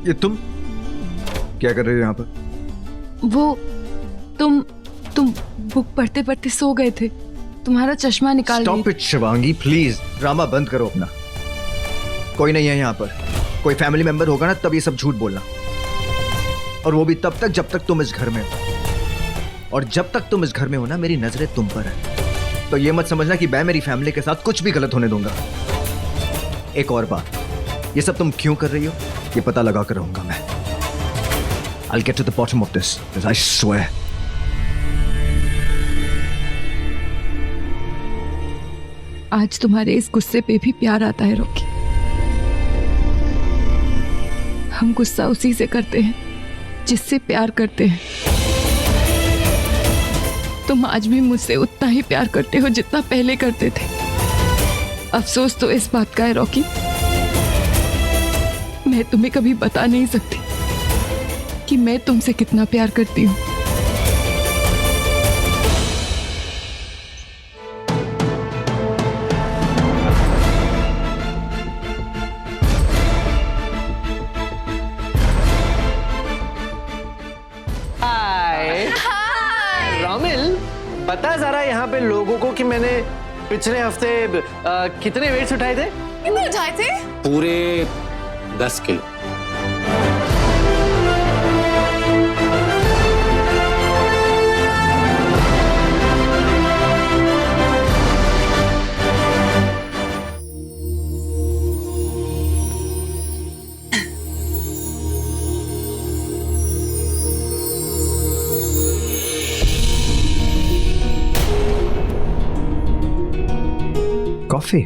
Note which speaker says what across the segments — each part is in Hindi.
Speaker 1: ये तुम क्या कर रहे हो यहाँ पर?
Speaker 2: वो तुम बुक पढ़ते पढ़ते सो गए थे, तुम्हारा चश्मा निकाल ली।
Speaker 1: Stop it, Shivangi, please drama बंद करो अपना। कोई नहीं है यहाँ पर, कोई फैमिली मेंबर होगा ना तब ये सब झूठ बोलना, और वो भी तब तक जब तक तुम इस घर में हो। और जब तक तुम इस घर में हो ना, मेरी नजरें तुम पर है। तो ये मत समझना कि मैं मेरी फैमिली के साथ कुछ भी गलत होने दूंगा। एक और बात, ये सब तुम क्यों कर रही हो ये पता लगा कर रहूंगा मैं। I'll get to the bottom of this, I swear.
Speaker 2: आज तुम्हारे इस गुस्से पे भी प्यार आता है रॉकी। हम गुस्सा उसी से करते हैं जिससे प्यार करते हैं। तुम आज भी मुझसे उतना ही प्यार करते हो जितना पहले करते थे। अफसोस तो इस बात का है रॉकी, मैं तुम्हें कभी बता नहीं सकती कि मैं तुमसे कितना प्यार करती हूँ।
Speaker 3: बता जरा यहाँ पे लोगों को कि मैंने पिछले हफ्ते कितने वेट्स उठाए थे?
Speaker 4: कितने उठाए थे?
Speaker 3: पूरे 10 kilo.
Speaker 1: Coffee?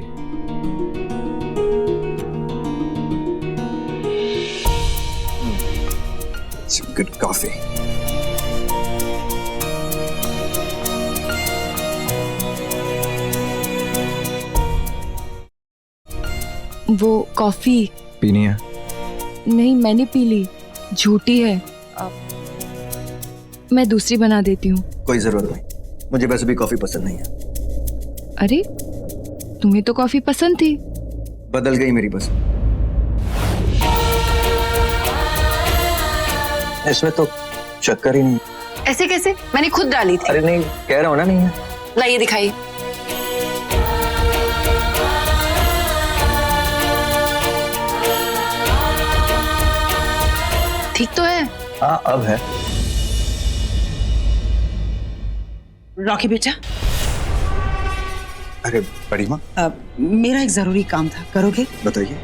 Speaker 1: Some good coffee.
Speaker 2: वो कॉफी
Speaker 1: पीनी है?
Speaker 2: नहीं, मैंने पी ली, झूठी है। मैं दूसरी बना देती हूँ।
Speaker 1: कोई जरूरत नहीं, मुझे वैसे भी कॉफी पसंद नहीं है।
Speaker 2: अरे तुम्हें तो कॉफी पसंद थी।
Speaker 1: बदल गई मेरी पसंद। इसमें तो शक्कर ही नहीं।
Speaker 4: ऐसे कैसे? मैंने खुद डाली थी।
Speaker 1: अरे नहीं, कह रहा हूं ना, नहीं है।
Speaker 4: लाइए दिखाइए। ठीक तो है?
Speaker 1: हाँ अब है।
Speaker 5: रॉकी बेटा।
Speaker 1: अरे बड़ी माँ,
Speaker 5: मेरा एक जरूरी काम था, करोगे?
Speaker 1: बताइए।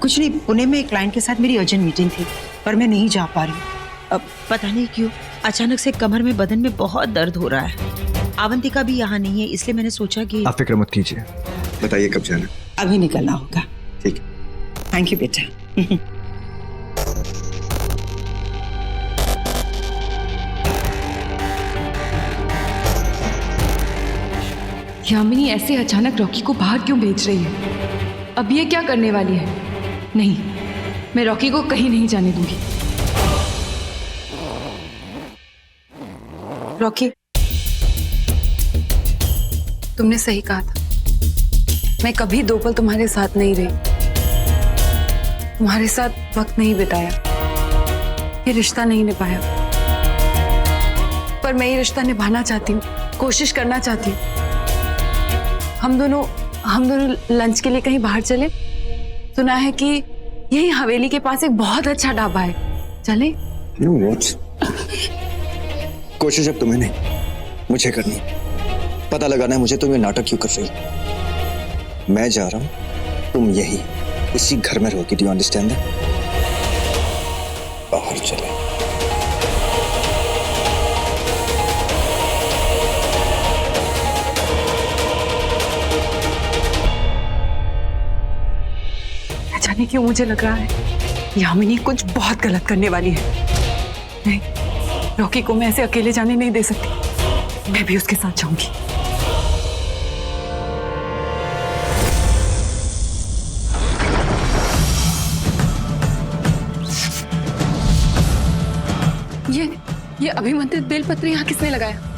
Speaker 5: कुछ नहीं, पुणे में एक क्लाइंट के साथ मेरी अर्जेंट मीटिंग थी, पर मैं नहीं जा पा रही हूँ। पता नहीं क्यों अचानक से कमर में, बदन में बहुत दर्द हो रहा है। अवंतिका भी यहाँ नहीं है, इसलिए मैंने सोचा कि
Speaker 1: आप फिक्र मत कीजिए। बताइए कब जाना?
Speaker 5: अभी निकलना होगा।
Speaker 1: ठीक।
Speaker 5: थैंक यू बेटा।
Speaker 2: यामिनी ऐसे अचानक रॉकी को बाहर क्यों भेज रही है? अब ये क्या करने वाली है? नहीं, मैं रॉकी को कहीं नहीं जाने दूंगी।
Speaker 4: रॉकी, तुमने सही कहा था। मैं कभी दो पल तुम्हारे साथ नहीं रही, तुम्हारे साथ वक्त नहीं बिताया, ये रिश्ता नहीं निभाया। पर मैं ये रिश्ता निभाना चाहती हूँ, कोशिश करना चाहती हूँ। हम दोनों लंच के लिए कहीं बाहर चले। सुना है कि यही हवेली के पास एक बहुत अच्छा ढाबा है, चले?
Speaker 1: कोशिश अब तुम्हें नहीं, मुझे करनी। पता लगाना है मुझे तुम ये नाटक क्यों कर रही। मैं जा रहा हूं, तुम यही इसी घर में रहोगी। Do you understand that? बाहर चले।
Speaker 4: जाने क्यों मुझे लग रहा है यामिनी कुछ बहुत गलत करने वाली है। नहीं, रॉकी को मैं ऐसे अकेले जाने नहीं दे सकती, मैं भी उसके साथ जाऊंगी। ये अभिमंत्रित बेलपत्र यहाँ किसने लगाया?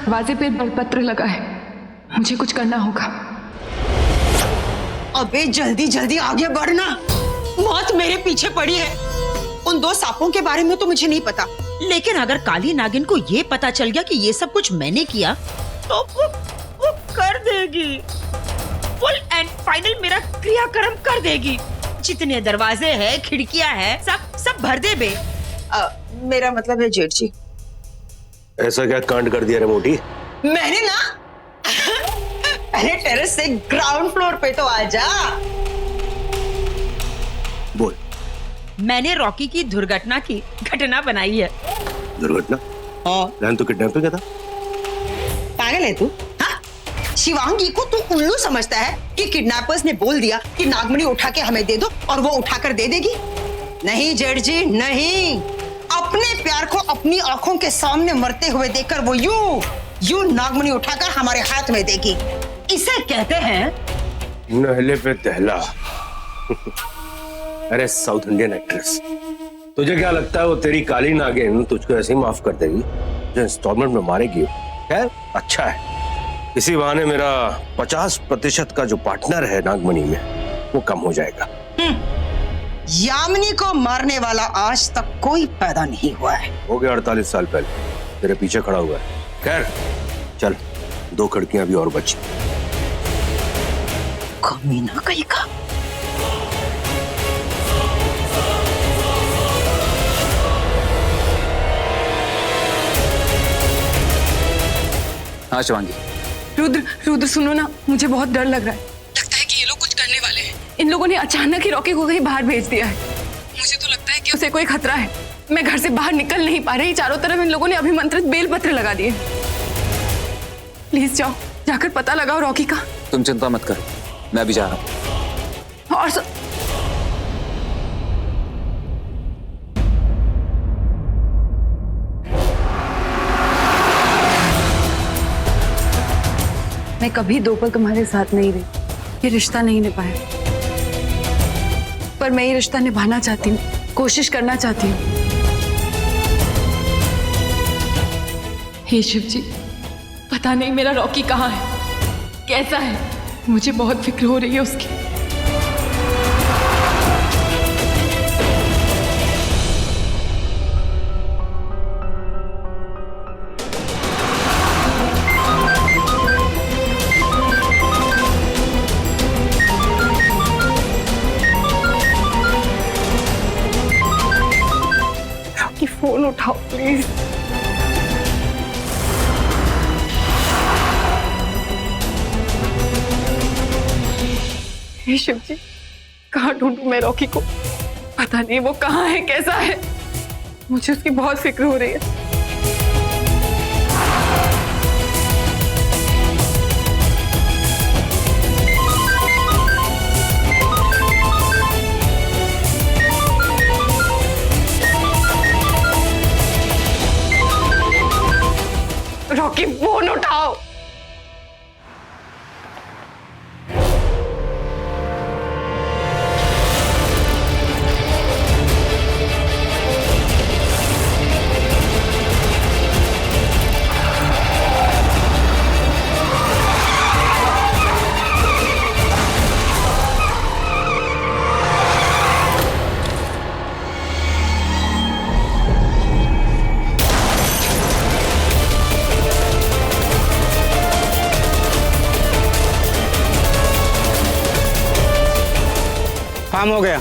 Speaker 2: दरवाजे पे बलपत्र लगा है, मुझे कुछ करना होगा।
Speaker 5: अबे जल्दी जल्दी आगे बढ़ना, मौत मेरे पीछे पड़ी है। उन 2 सांपों के बारे में तो मुझे नहीं पता, लेकिन अगर काली नागिन को ये पता चल गया कि ये सब कुछ मैंने किया तो वो कर देगी, फुल एंड फाइनल मेरा क्रियाक्रम कर देगी। जितने दरवाजे हैं, खिड़कियां हैं, सब भर दे बे। मेरा मतलब है जेठ जी।
Speaker 6: ऐसा क्या कांड कर दिया रे मोटी?
Speaker 5: मैंने ना पहले टेरेस से ग्राउंड फ्लोर पे तो आजा।
Speaker 6: बोल।
Speaker 5: मैंने रॉकी की दुर्घटना की घटना बनाई है।
Speaker 6: दुर्घटना?
Speaker 5: हाँ।
Speaker 6: प्लान तो किडनैपिंग का था।
Speaker 5: पागल है तू? हाँ? शिवांगी को तू उल्लू समझता है कि किडनैपर्स ने बोल दिया कि नागमणि उठा के हमें दे दो और वो उठाकर दे देगी? नहीं जेठ जी, नहीं। अपने प्यार को अपनी आंखों के सामने मरते हुए देखकर वो यूं नागमणि उठाकर हमारे हाथ में देगी। इसे कहते हैं
Speaker 6: नहले पे दहला। अरे साउथ इंडियन एक्ट्रेस, तुझे क्या लगता है वो तेरी काली नागिन तुझको ऐसे ही माफ कर देगी जो इंस्टॉलमेंट में मारेगी? खैर अच्छा है, इसी बहाने मेरा 50% का जो पार्टनर है नागमणि में वो कम हो जाएगा।
Speaker 5: यामिनी को मारने वाला आज तक कोई पैदा नहीं हुआ है।
Speaker 6: हो गया 48 साल पहले, तेरे पीछे खड़ा हुआ है। खैर चल, 2 खिड़कियां भी और बची।
Speaker 5: कमीना कहीं का।
Speaker 7: हाँ शिवांगी।
Speaker 4: रुद्र सुनो ना, मुझे बहुत डर लग रहा है। लगता है कि ये लोग कुछ करने वाले हैं। इन लोगों ने अचानक ही रॉकी को कहीं बाहर भेज दिया है। मुझे तो लगता है कि उसे कोई खतरा है। मैं घर से बाहर निकल नहीं पा रही। चारों तरफ इन लोगों ने अभिमंत्रित बेलपत्र लगा दिए। प्लीज जाओ, जाकर पता लगाओ रॉकी का।
Speaker 7: तुम चिंता मत करो, मैं भी जा रहा हूँ।
Speaker 4: और मैं कभी 2 पल तुम्हारे साथ नहीं रही, ये रिश्ता नहीं निभाया, पर मैं ये रिश्ता निभाना चाहती हूँ, कोशिश करना चाहती हूँ।
Speaker 2: हे शिव जी, पता नहीं मेरा रॉकी कहाँ है, कैसा है, मुझे बहुत फिक्र हो रही है उसकी।
Speaker 4: फोन उठाओ प्लीज। हे शिव जी, कहाँ ढूंढूं मैं रॉकी को? पता नहीं वो कहाँ है, कैसा है, मुझे उसकी बहुत फिक्र हो रही है। रॉकी फोन उठाओ।
Speaker 8: काम हो गया।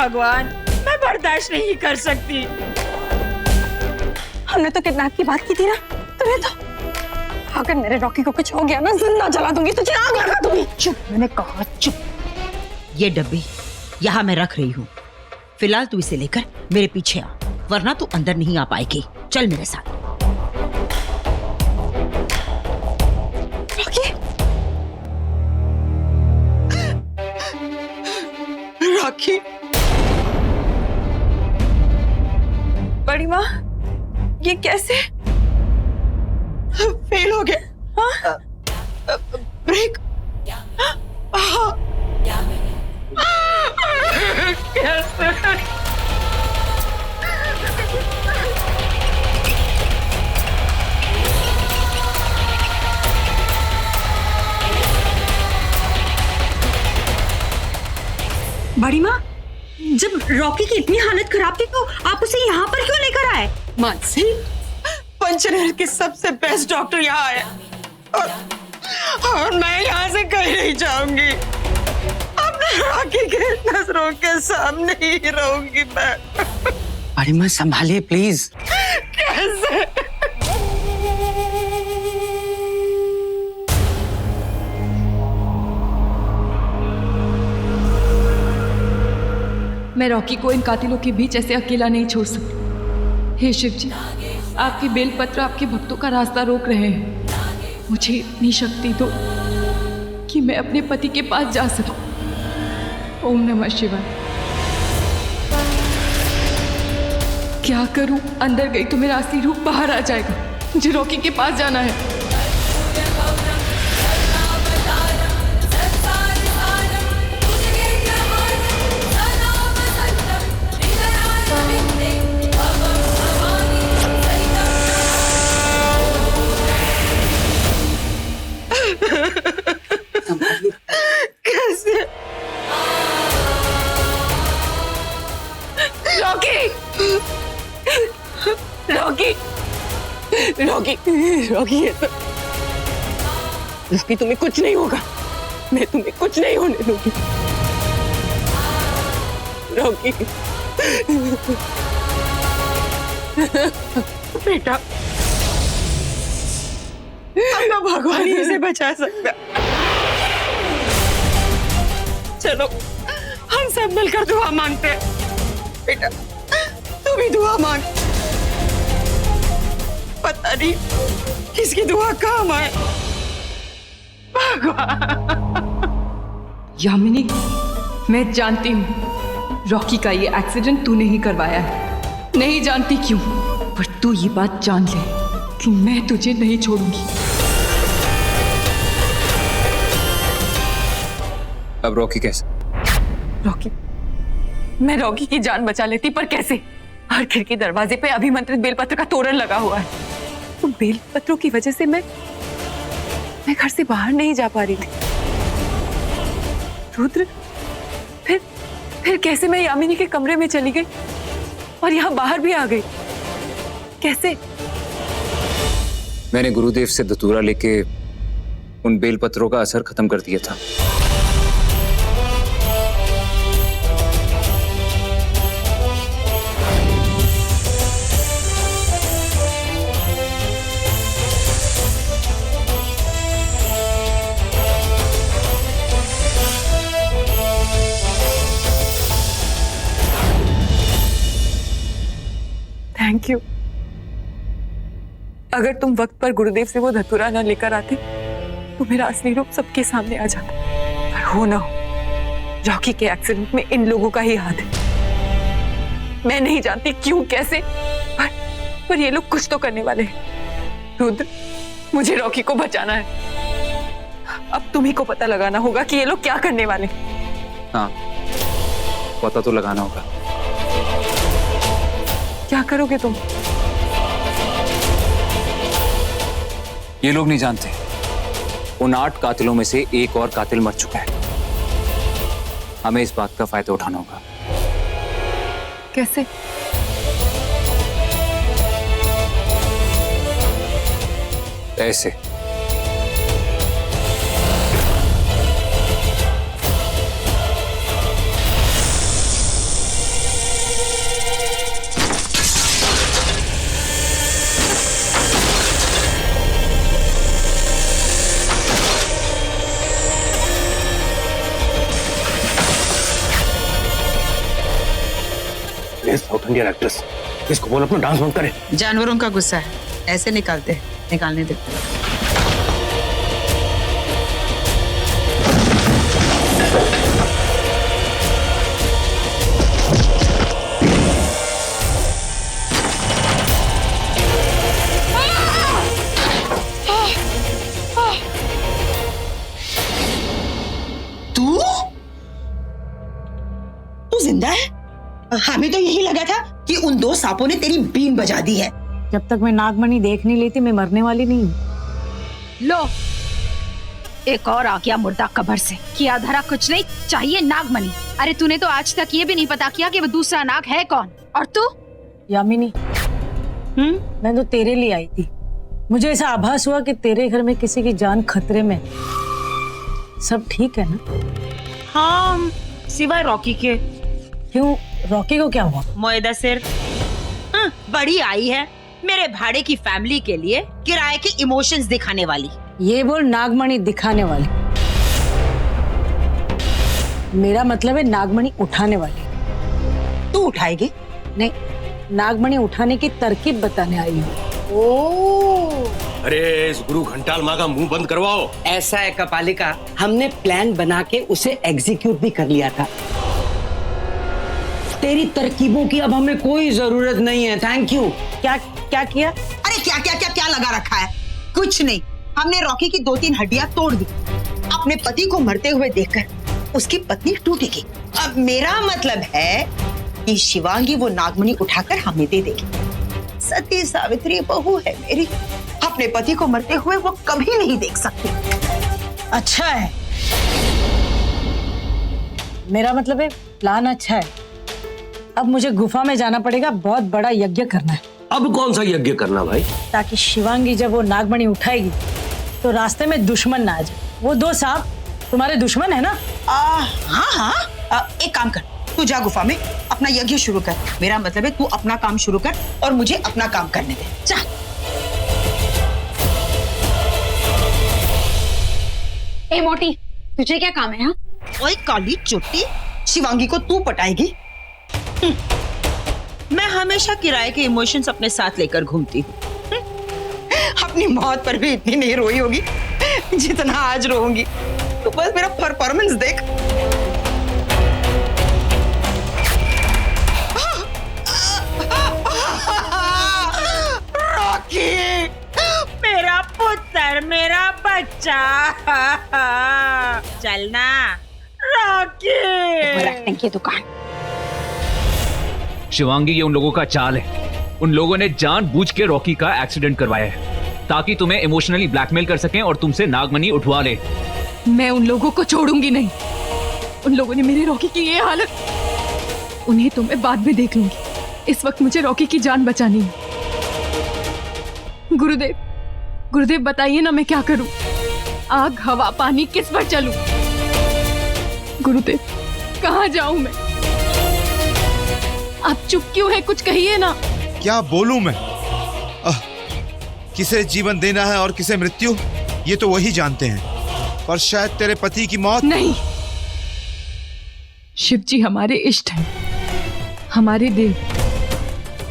Speaker 5: भगवान, मैं बर्दाश्त नहीं कर सकती।
Speaker 8: हमने तो किडनैप की बात की थी ना, तुम्हें तो अगर मेरे रॉकी को कुछ हो गया ना, जिंदा जला दूंगी, तुझे आग लगा दूंगी।
Speaker 5: चुप, मैंने कहा चुप। ये डब्बी यहाँ मैं रख रही हूँ, फिलहाल तू इसे लेकर मेरे पीछे आ, वरना तू अंदर नहीं आ पाएगी। चल मेरे साथ।
Speaker 8: रॉकी,
Speaker 5: रॉकी,
Speaker 4: बड़ी माँ, ये कैसे?
Speaker 5: फेल हो गया। हाँ? ब्रेक। हाँ।
Speaker 8: बड़ी माँ, जब रॉकी की इतनी हालत खराब थी तो आप उसे यहाँ पर क्यों लेकर आए?
Speaker 5: मानसी, पंचनहर के सबसे बेस्ट डॉक्टर यहाँ है और मैं यहाँ से कहीं नहीं जाऊंगी। अपने रॉकी के नजरों के सामने ही रहूंगी मैं।
Speaker 3: बड़ी माँ संभालिए प्लीज।
Speaker 5: कैसे?
Speaker 2: मैं रॉकी को इन कातिलों के बीच ऐसे अकेला नहीं छोड़ सकती। हे शिव जी, आपके बेलपत्र आपके भक्तों का रास्ता रोक रहे हैं। मुझे इतनी शक्ति दो कि मैं अपने पति के पास जा सकूं। ओम नमः शिवाय। क्या करूं? अंदर गई तो मेरा असली रूप बाहर आ जाएगा। मुझे रॉकी के पास जाना है।
Speaker 5: कैसे?
Speaker 4: रॉकी, रॉकी, रॉकी, रॉकी, ये सब रॉकी, तुम्हें कुछ नहीं होगा। मैं तुम्हें कुछ नहीं होने दूंगी। रॉकी,
Speaker 5: बेटा, अपना भगवान ही इसे बचा सकता। चलो हम सब मिलकर दुआ मांगते हैं। बेटा, तू भी दुआ मांग। पता नहीं किसकी दुआ काम आए।
Speaker 2: यामिनी, मैं जानती हूँ रॉकी का ये एक्सीडेंट तूने ही करवाया है। नहीं जानती क्यों, पर तू ये बात जान ले कि मैं तुझे नहीं छोड़ूंगी।
Speaker 7: अब रॉकी कैसे?
Speaker 4: रॉकी, मैं रॉकी की जान बचा लेती, पर कैसे? हर खिड़की दरवाजे पे अभिमंत्रित बेलपत्र का तोरण लगा हुआ है। तो बेलपत्रों की वजह से मैं घर से बाहर नहीं जा पा रही थी। रुद्र, फिर कैसे मैं यामिनी के कमरे में चली गई और यहाँ बाहर भी आ गई? कैसे?
Speaker 7: मैंने गुरुदेव से धतूरा लेके उन बेलपत्रों का असर खत्म कर दिया था।
Speaker 4: Thank you. अगर तुम वक्त पर गुरुदेव से वो धतूरा ना लेकर आते तो मेरा असली रूप सबके सामने आ जाता। पर हो ना हो, रॉकी के एक्सीडेंट में इन लोगों का ही हाथ है। मैं नहीं जानती क्यों, कैसे, पर ये लोग कुछ तो करने वाले हैं। रुद्र, मुझमुझे रॉकी को बचाना है। अब तुम्ही को पता लगाना होगा कि ये लोग क्या करने वाले।
Speaker 7: हाँ, पता तो लगाना होगा।
Speaker 4: क्या करोगे तुम?
Speaker 7: ये लोग नहीं जानते, उन 8 कातिलों में से एक और कातिल मर चुका है। हमें इस बात का फायदा उठाना होगा।
Speaker 4: कैसे?
Speaker 7: ऐसे।
Speaker 6: ये साउथ इंडियन एक्ट्रेस, इसको बोल अपना डांस बंद करे।
Speaker 5: जानवरों का गुस्सा है, ऐसे निकालते हैं, निकालने दे। तू जिंदा है? हमें तो यही लगा था कि उन दो सांपों ने तेरी बीन बजा दी है।
Speaker 9: जब तक मैं नागमणि देख नहीं लेती मैं मरने वाली नहीं हूँ।
Speaker 8: लो, एक और आ गया मुर्दा कब्र से। किया धरा कुछ नहीं, चाहिए नागमणि। अरे तूने तो आज तक ये भी नहीं पता किया कि वो दूसरा नाग है कौन। और तू?
Speaker 9: यामिनी, मैं तो तेरे लिए आई थी। मुझे ऐसा आभास हुआ कि तेरे घर में किसी की जान खतरे में। सब ठीक है ना?
Speaker 5: हाँ, सिवाय रॉकी के।
Speaker 9: क्यों, रॉकी को क्या हुआ?
Speaker 5: मोएदा सिर, बड़ी आई है मेरे भाड़े की फैमिली के लिए किराए के इमोशंस दिखाने वाली।
Speaker 9: ये बोल नागमणि दिखाने वाली। मेरा मतलब है नागमणि उठाने वाली।
Speaker 5: तू उठाएगी?
Speaker 9: नहीं, नागमणि उठाने की तरकीब बताने आई हूँ।
Speaker 5: ओह,
Speaker 6: अरे इस गुरु घंटाल माँ का मुंह बंद करवाओ।
Speaker 10: ऐसा है कपालिका, हमने प्लान बना के उसे एग्जीक्यूट भी कर लिया था। तेरी तरकीबों की अब हमें कोई जरूरत नहीं है। Thank you.
Speaker 9: क्या क्या किया?
Speaker 5: अरे क्या क्या क्या क्या लगा रखा है? कुछ नहीं, हमने रॉकी की 2-3 हड्डियां तोड़ दी। अपने पति को मरते हुए देखकर उसकी पत्नी टूटेगी। अब मेरा मतलब है कि शिवांगी वो नागमणि उठाकर हमें दे देगी। सती सावित्री बहू है मेरी, अपने पति को मरते हुए वो कभी नहीं देख सकती।
Speaker 9: अच्छा है, मेरा मतलब है प्लान अच्छा है। अब मुझे गुफा में जाना पड़ेगा, बहुत बड़ा यज्ञ करना है।
Speaker 6: अब कौन सा यज्ञ करना भाई?
Speaker 9: ताकि शिवांगी जब वो नागमणि उठाएगी तो रास्ते में दुश्मन ना आ जाए। वो 2 सांप तुम्हारे दुश्मन है ना?
Speaker 5: हाँ हाँ, एक काम कर, तू जा गुफा में अपना यज्ञ शुरू कर। मेरा मतलब है तू अपना काम शुरू कर और मुझे अपना काम करने दे। जा।
Speaker 8: ए मोटी, तुझे क्या काम है? हाँ,
Speaker 5: ओए काली चुट्टी, शिवांगी को तू पटाएगी? मैं हमेशा किराए के इमोशंस अपने साथ लेकर घूमती हूँ। अपनी मौत पर भी इतनी नहीं रोई होगी जितना आज रोऊंगी। तो बस मेरा परफॉर्मेंस देख। रॉकी, मेरा पुत्र, मेरा बच्चा, चलना रॉकी।
Speaker 8: रखने की दुकान।
Speaker 7: शिवांगी, ये उन लोगों का चाल है। उन लोगों ने जानबूझ के रॉकी का एक्सीडेंट करवाया है ताकि तुम्हें इमोशनली ब्लैकमेल कर सकें और तुमसे नागमणि उठवा ले।
Speaker 2: मैं उन लोगों को छोड़ूंगी नहीं। उन लोगों ने मेरे रॉकी की ये हालत, उन्हें तो मैं बाद में देख लूंगी। इस वक्त मुझे रॉकी की जान बचानी है। गुरुदेव, गुरुदेव बताइए ना मैं क्या करूं? आग, हवा, पानी, किस पर चलूं? गुरुदेव, कहाँ जाऊं मैं? आप चुप क्यों है? कुछ कहिए ना।
Speaker 11: क्या बोलूं मैं? किसे जीवन देना है और किसे मृत्यु, ये तो वही जानते हैं। पर शायद तेरे पति की मौत।
Speaker 2: नहीं, शिव जी हमारे इष्ट हैं, हमारे देव।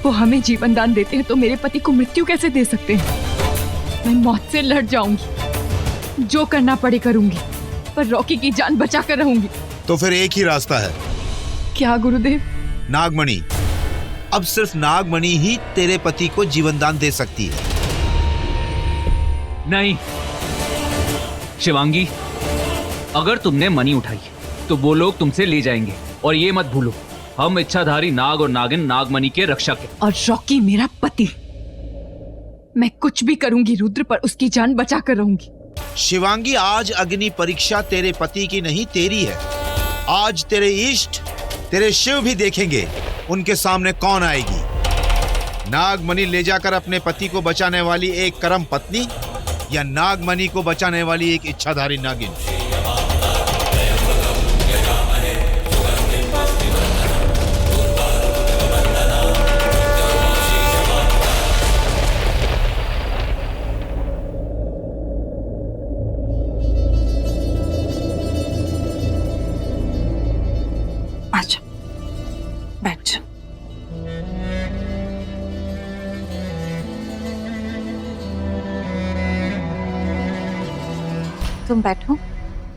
Speaker 2: वो हमें जीवन दान देते हैं तो मेरे पति को मृत्यु कैसे दे सकते हैं? मैं मौत से लड़ जाऊंगी, जो करना पड़े करूंगी, पर रॉकी की जान बचा कर रहूंगी।
Speaker 11: तो फिर एक ही रास्ता है।
Speaker 2: क्या गुरुदेव?
Speaker 11: नागमणि। अब सिर्फ नागमणि ही तेरे पति को जीवन दान दे सकती है।
Speaker 7: नहीं शिवांगी, अगर तुमने मणि उठाई तो वो लोग तुमसे ले जाएंगे। और ये मत भूलो, हम इच्छाधारी नाग और नागिन नागमणि के रक्षक हैं।
Speaker 2: और रॉकी मेरा पति। मैं कुछ भी करूंगी रुद्र, पर उसकी जान बचा कर रहूंगी।
Speaker 11: शिवांगी, आज अग्नि परीक्षा तेरे पति की नहीं तेरी है। आज तेरे इष्ट, तेरे शिव भी देखेंगे उनके सामने कौन आएगी। नागमणि ले जाकर अपने पति को बचाने वाली एक कर्म पत्नी या नागमणि को बचाने वाली एक इच्छाधारी नागिन।
Speaker 4: अच्छा, बैठ जा। तुम बैठो,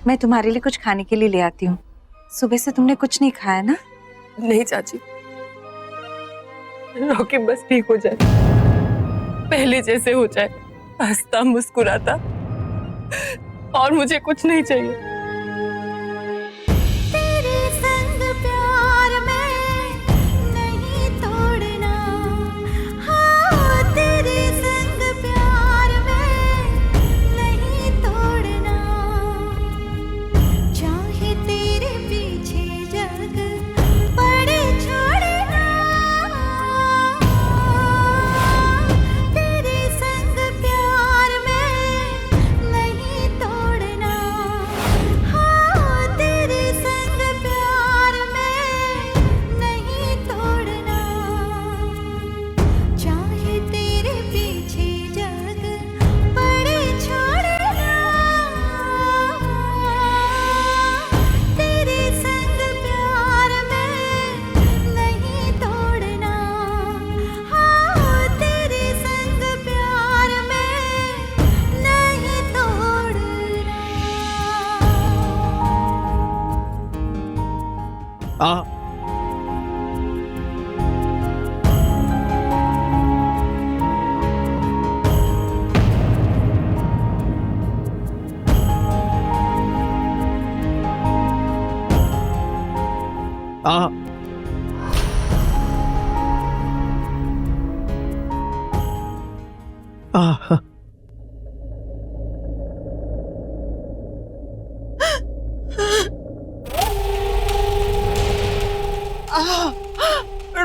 Speaker 4: मैं तुम्हारे लिए कुछ खाने के लिए ले आती हूँ। सुबह से तुमने कुछ नहीं खाया ना?
Speaker 2: नहीं चाची, रॉकी बस ठीक हो जाए, पहले जैसे हो जाए, हंसता मुस्कुराता, और मुझे कुछ नहीं चाहिए।
Speaker 12: तेरे संग प्यार में नहीं तोड़ना, हाँ तेरे संग प्यार में नहीं तोड़ना, चाहे तेरे पीछे जग पड़े छोड़ना, तेरे संग प्यार में नहीं तोड़ना, हाँ तेरे संग प्यार में नहीं तोड़ना, चाहे तेरे पीछे जग पड़े छोड़ना, तेरे संग प्यार में नहीं तोड़ना, हाँ तेरे संग प्यार में नहीं तोड़ना।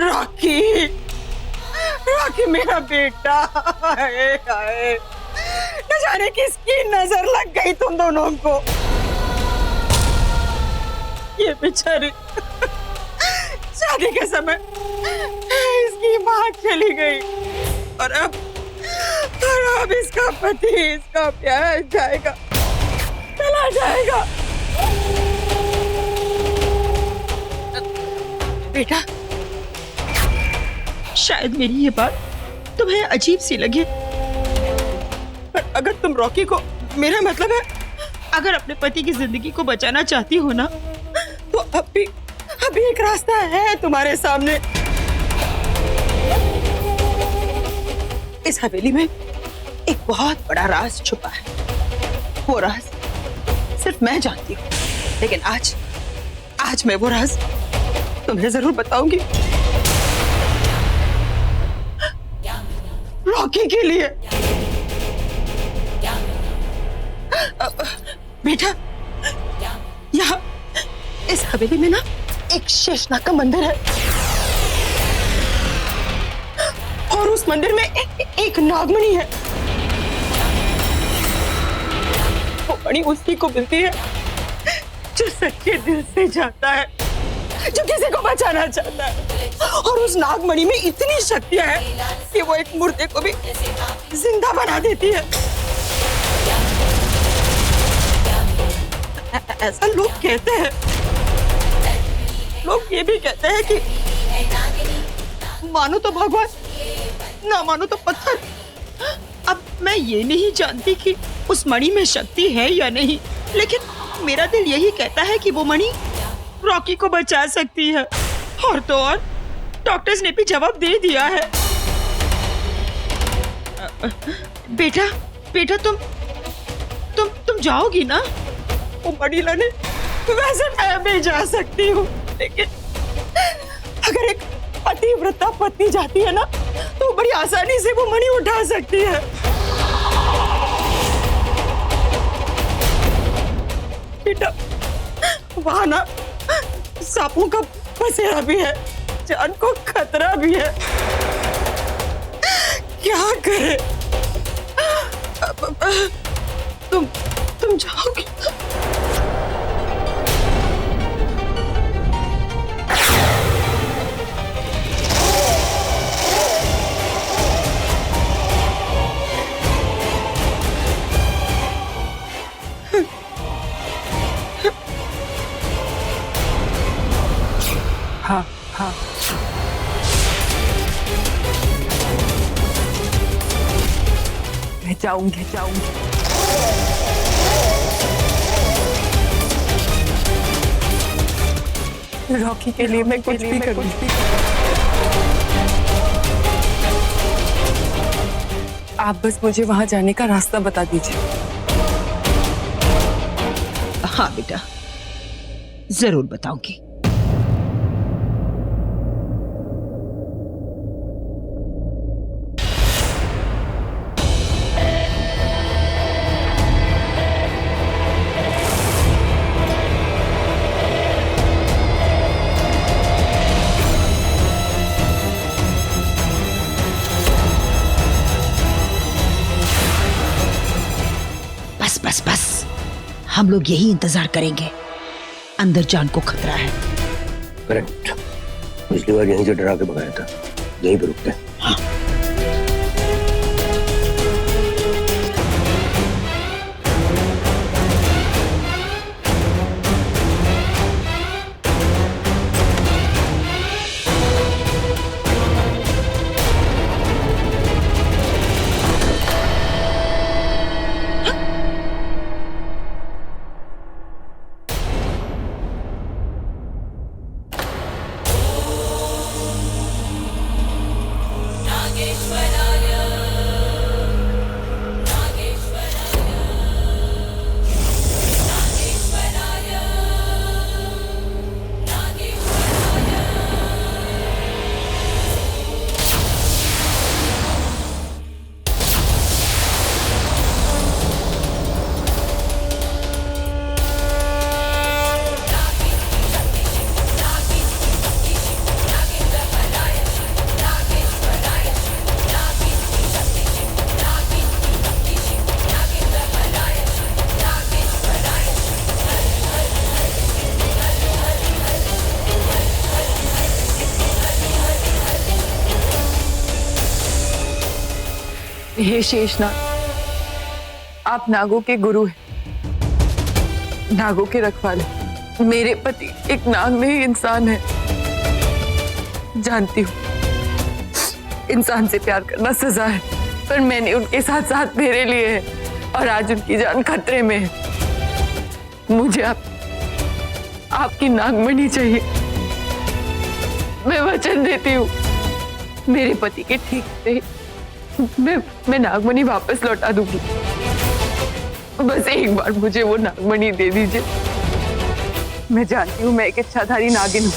Speaker 5: रॉकी, रॉकी मेरा बेटा, हाय हाय, न जाने किसकी नजर लग गई तुम दोनों को। ये बेचारी शादी के समय इसकी माँ चली गई, और अब इसका पति, इसका प्यार जाएगा, चला जाएगा। बेटा, शायद मेरी ये बात तुम्हें अजीब सी लगे, पर अगर तुम रॉकी को, मेरा मतलब है अगर अपने पति की जिंदगी को बचाना चाहती हो ना, तो अभी एक रास्ता है तुम्हारे सामने। इस हवेली में एक बहुत बड़ा राज छुपा है। वो राज सिर्फ मैं जानती हूँ, लेकिन आज मैं वो राज तुम्हें जरूर बताऊंगी, रॉकी के लिए। बेटा, यहाँ इस हवेली में ना एक शेषनाग का मंदिर है, और उस मंदिर में एक नागमणि है। वो मणि उसी को मिलती है जो सच्चे दिल से चाहता है, जो किसी को बचाना चाहता है। और उस नागमणि में इतनी शक्तियां हैं कि वो एक मुर्दे को भी जिंदा बना देती है। ऐसा लोग कहते हैं। लोग ये भी कहते हैं कि मानो तो भगवान, ना मानो तो पत्थर। अब मैं ये नहीं जानती कि उस मणि में शक्ति है या नहीं, लेकिन मेरा दिल यही कहता है कि वो मणि रॉकी को बचा सकती है। और तो और डॉक्टर्स ने भी जवाब दे दिया है। बेटा तुम जाओगी ना वो मणि लाने? वैसे मैं भी जा सकती हूँ, लेकिन अगर एक पतिव्रता पत्नी जाती है ना, तो बड़ी आसानी से वो मणि उठा सकती है। बेटा, वहां ना सांपों का बसेरा भी है, जान को खतरा भी है। क्या करे? तुम जाओगी?
Speaker 4: हाँ हाँ, मैं जाऊंगी। रॉकी के लिए मैं कुछ भी करूंगी। आप बस मुझे वहां जाने का रास्ता बता दीजिए।
Speaker 5: हाँ बेटा, जरूर बताऊंगी। बस बस बस, हम लोग यही इंतजार करेंगे। अंदर जान को खतरा है।
Speaker 6: करेक्ट, पिछली बार यहीं से डरा के भगाया था, यहीं पे रुकते हैं।
Speaker 5: हाँ।
Speaker 4: हे शेषनाग, आप नागों के गुरु हैं, नागों के रखवाले। मेरे पति एक नाग नहीं इंसान है। जानती हूँ इंसान से प्यार करना सजा है, पर मैंने उनके साथ साथ फेरे लिए हैं और आज उनकी जान खतरे में है। मुझे आपकी नागमणि चाहिए। मैं वचन देती हूँ, मेरे पति के ठीक से मैं नागमणि वापस लौटा दूंगी। बस एक बार मुझे वो नागमणि दे दीजिए। मैं जानती हूँ मैं एक इच्छाधारी नागिन हूँ,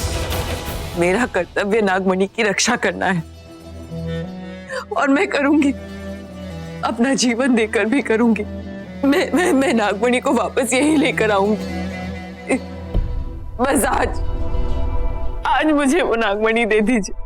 Speaker 4: मेरा कर्तव्य नागमणि की रक्षा करना है और मैं करूंगी, अपना जीवन देकर भी करूंगी। मैं नागमणि को वापस यहीं लेकर आऊंगी। बस आज मुझे वो नागमणि दे दीजिए।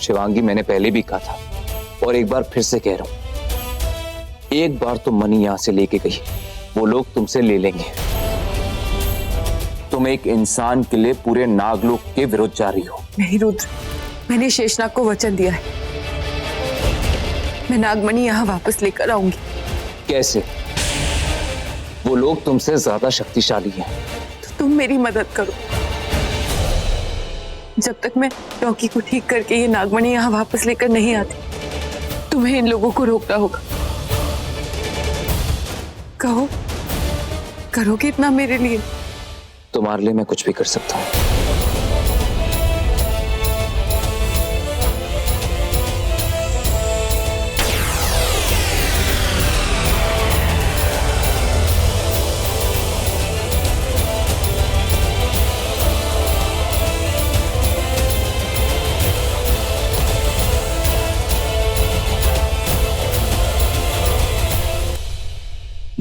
Speaker 7: शिवांगी, मैंने पहले भी कहा था और एक बार फिर से कह रहा हूं, एक बार तो मनी यहां से लेके गई, वो लोग तुमसे ले लेंगे। तुम एक इंसान के लिए पूरे नागलोक के विरुद्ध जा रही हो।
Speaker 4: नहीं रुद्र, मैंने शेषनाग को वचन दिया है, मैं नागमणि यहाँ वापस लेकर आऊंगी।
Speaker 7: कैसे? वो लोग तुमसे ज्यादा शक्तिशाली हैं।
Speaker 4: तो तुम मेरी मदद करो। जब तक मैं रॉकी को ठीक करके ये नागमणि यहाँ वापस लेकर नहीं आती, तुम्हें इन लोगों को रोकना होगा। कहो, करोगे इतना मेरे लिए?
Speaker 7: तुम्हारे लिए मैं कुछ भी कर सकता हूँ।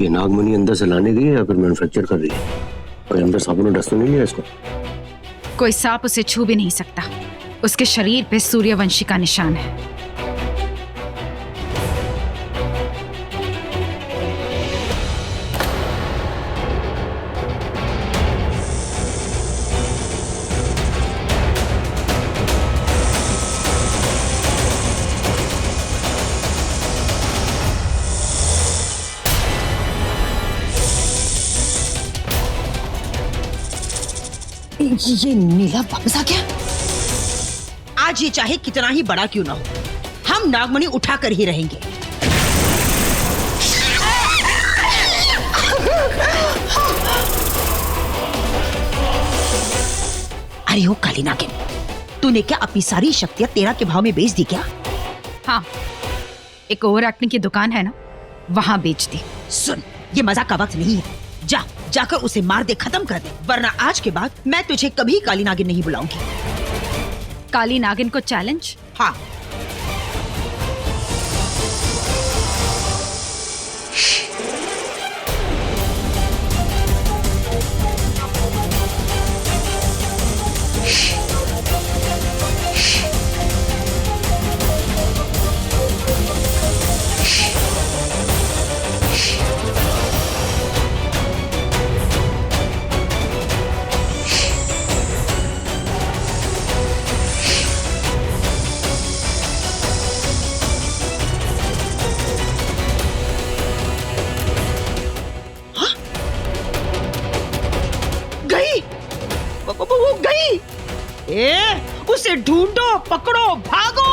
Speaker 6: ये नागमणि अंदर से लाने गई है या फिर मैन्युफैक्चर कर रही है? और अंदर सांपों ने डस तो नहीं लिया इसको?
Speaker 8: कोई सांप उसे छू भी नहीं सकता। उसके शरीर पे सूर्यवंशी का निशान है।
Speaker 5: ये नीला वापस आ गया। आज ये चाहे कितना ही बड़ा क्यों ना हो, हम नागमणि उठा कर ही रहेंगे। अरे ओ काली नागिन, तूने क्या अपनी सारी शक्तियां तेरा के भाव में बेच दी क्या?
Speaker 8: हाँ, एक ओवर एक्टिंग की दुकान है ना, वहां बेच दी।
Speaker 5: सुन, ये मजाक का वक्त नहीं है। जाकर उसे मार दे, खत्म कर दे, वरना आज के बाद मैं तुझे कभी काली नागिन नहीं बुलाऊंगी।
Speaker 8: काली नागिन को चैलेंज?
Speaker 5: हाँ। वो गई। उसे ढूंढो, पकड़ो, भागो।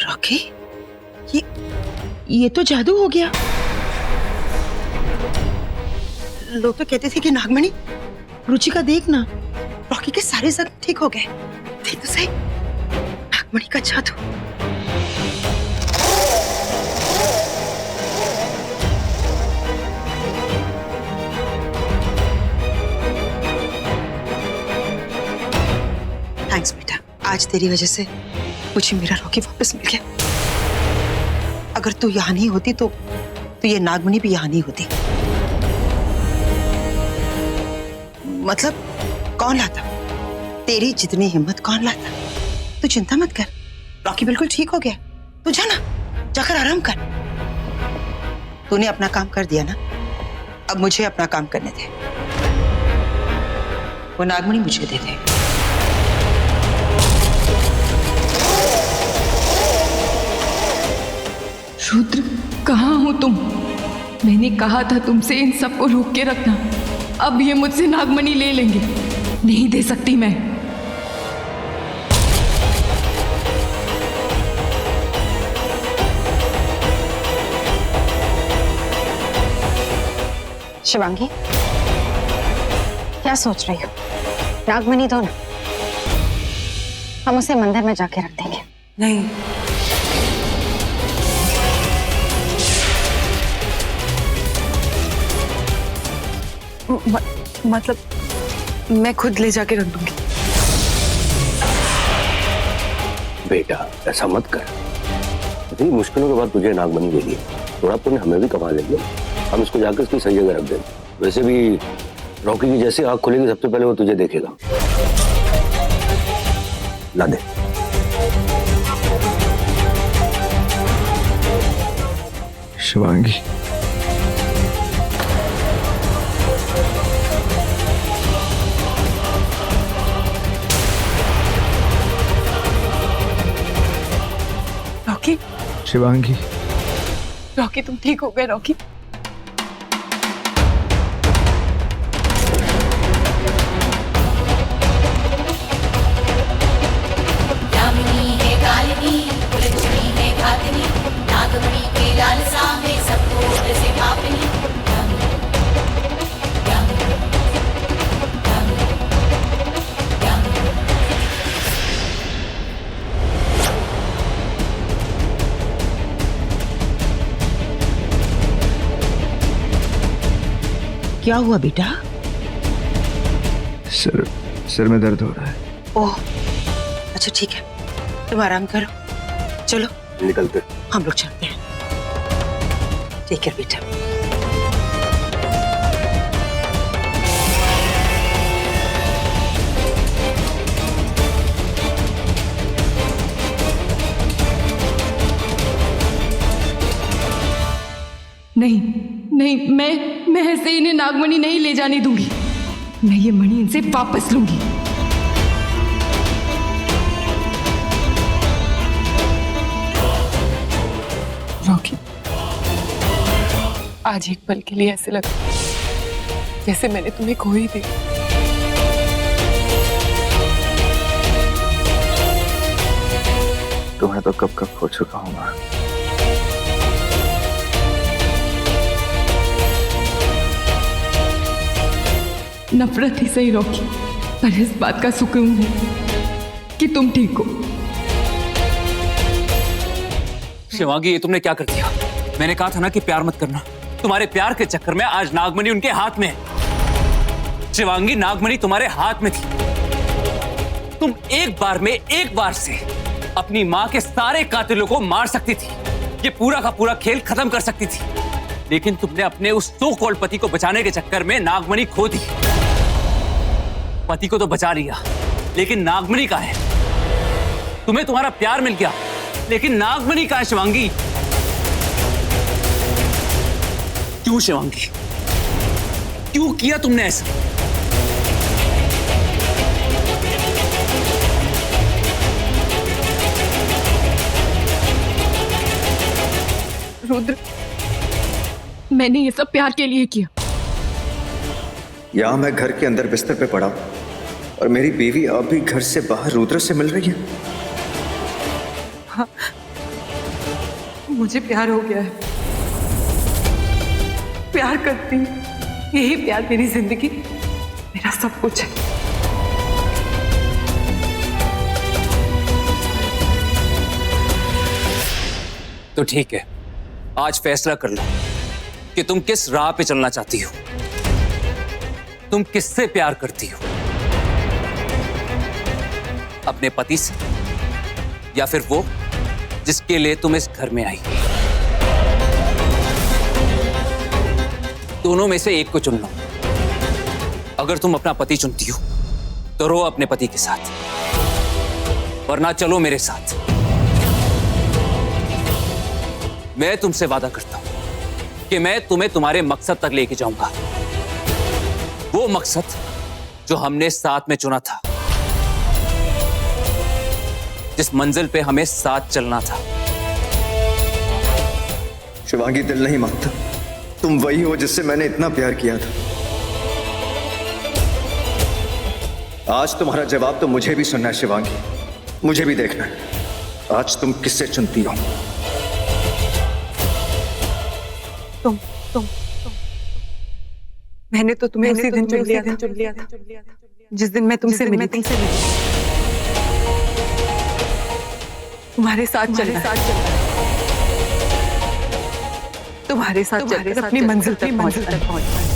Speaker 5: रॉकी, ये तो जादू हो गया। लोग तो कहते थे कि नागमणि, रुचिका देखना, रॉकी के सारे जख्म ठीक हो गए। देख तो सही, नागमणि का जादू। थैंक्स बेटा, आज तेरी वजह से मुझे मेरा रॉकी वापस मिल गया। अगर तू यहाँ नहीं होती तो ये नागमणि भी यहाँ नहीं होती। मतलब कौन लाता? तेरी जितनी हिम्मत कौन लाता? तू चिंता मत कर, रॉकी बिल्कुल ठीक हो गया। तू जा ना, जाकर आराम कर। तूने अपना काम कर दिया ना, अब मुझे अपना काम करने दे। वो नागमणि मुझे दे दे।
Speaker 2: रुद्र, कहाँ हो तुम? मैंने कहा था तुमसे इन सबको रोक के रखना। अब ये मुझसे नागमणि ले लेंगे, नहीं दे सकती मैं।
Speaker 4: शिवांगी, क्या सोच रही हो? नागमणि दो ना, हम उसे मंदिर में जाके रख देंगे।
Speaker 9: नहीं, मतलब मैं खुद ले जाके रख दूंगी।
Speaker 6: बेटा ऐसा मत कर, इतनी मुश्किलों के बाद तुझे नागमणि दे दी, थोड़ा पुण्य हमें भी कमा लेंगे। हम इसको जाकर उसकी सही जगह रख देंगे। वैसे भी रॉकी की जैसे आँख खुलेगी सबसे पहले वो तुझे देखेगा। ला दे।
Speaker 1: शिवांगी,
Speaker 4: रॉकी,
Speaker 1: शिवांगी,
Speaker 4: रॉकी तुम ठीक हो गए रॉकी?
Speaker 5: क्या हुआ बेटा?
Speaker 1: सिर में दर्द हो रहा है।
Speaker 5: ओह, अच्छा ठीक है, तुम आराम करो। चलो
Speaker 6: निकलते,
Speaker 5: हम लोग चलते हैं। ठीक है बेटा।
Speaker 2: नहीं नहीं, मैं ऐसे इन्हें नागमणि नहीं ले जाने दूंगी। मैं ये मणि इनसे वापस लूंगी।
Speaker 4: रॉकी, आज एक पल के लिए ऐसे लगा जैसे मैंने तुम्हें खो ही दिया।
Speaker 1: तुम्हें तो कब खो चुका हूं मैं।
Speaker 2: नफरत ही सही रॉकी, पर इस बात का सुकून है कि तुम ठीक हो।
Speaker 7: शिवांगी, ये तुमने क्या कर दिया? मैंने कहा था ना कि प्यार मत करना। तुम्हारे प्यार के चक्कर में आज नागमणि उनके हाथ में है। शिवांगी, नागमणि तुम्हारे हाथ में थी। तुम एक बार से अपनी मां के सारे कातिलों को मार सकती थी। ये पूरा का पूरा खेल खत्म कर सकती थी, लेकिन तुमने अपने उस सो कॉल्ड पति को बचाने के चक्कर में नागमणि खो दी। पति को तो बचा लिया, लेकिन नागमणि का है। तुम्हें तुम्हारा प्यार मिल गया, लेकिन नागमणि का है। शिवांगी, क्यों शिवांगी, क्यों किया तुमने ऐसा?
Speaker 2: रुद्र, मैंने ये सब प्यार के लिए किया।
Speaker 1: यहां मैं घर के अंदर बिस्तर पे पड़ा और मेरी बीवी अब भी घर से बाहर रुद्र से मिल रही है।
Speaker 4: हाँ, मुझे प्यार हो गया है। प्यार करती हूँ, यही प्यार मेरी जिंदगी, मेरा सब कुछ है।
Speaker 7: तो ठीक है, आज फैसला कर लो कि तुम किस राह पे चलना चाहती हो। तुम किससे प्यार करती हो? अपने पति से, या फिर वो जिसके लिए तुम इस घर में आई? दोनों में से एक को चुन लो। अगर तुम अपना पति चुनती हो तो रहो अपने पति के साथ, वरना चलो मेरे साथ। मैं तुमसे वादा करता हूं कि मैं तुम्हें तुम्हारे मकसद तक लेके जाऊंगा। वो मकसद जो हमने साथ में चुना था, जिस मंजिल पे हमें साथ चलना था।
Speaker 1: शिवांगी, दिल नहीं मानता। तुम वही हो जिससे मैंने इतना प्यार किया था। आज तुम्हारा जवाब तो मुझे भी सुनना है शिवांगी, मुझे भी देखना है। आज तुम किससे चुनती हो?
Speaker 4: तुम मैंने तो तुम्हें उसी दिन चुन लिया था जिस दिन मैं तुमसे मिली थी। तुम्हारे साथ चलना, तुम्हारे साथ चलकर अपनी मंजिल तक पहुंचना।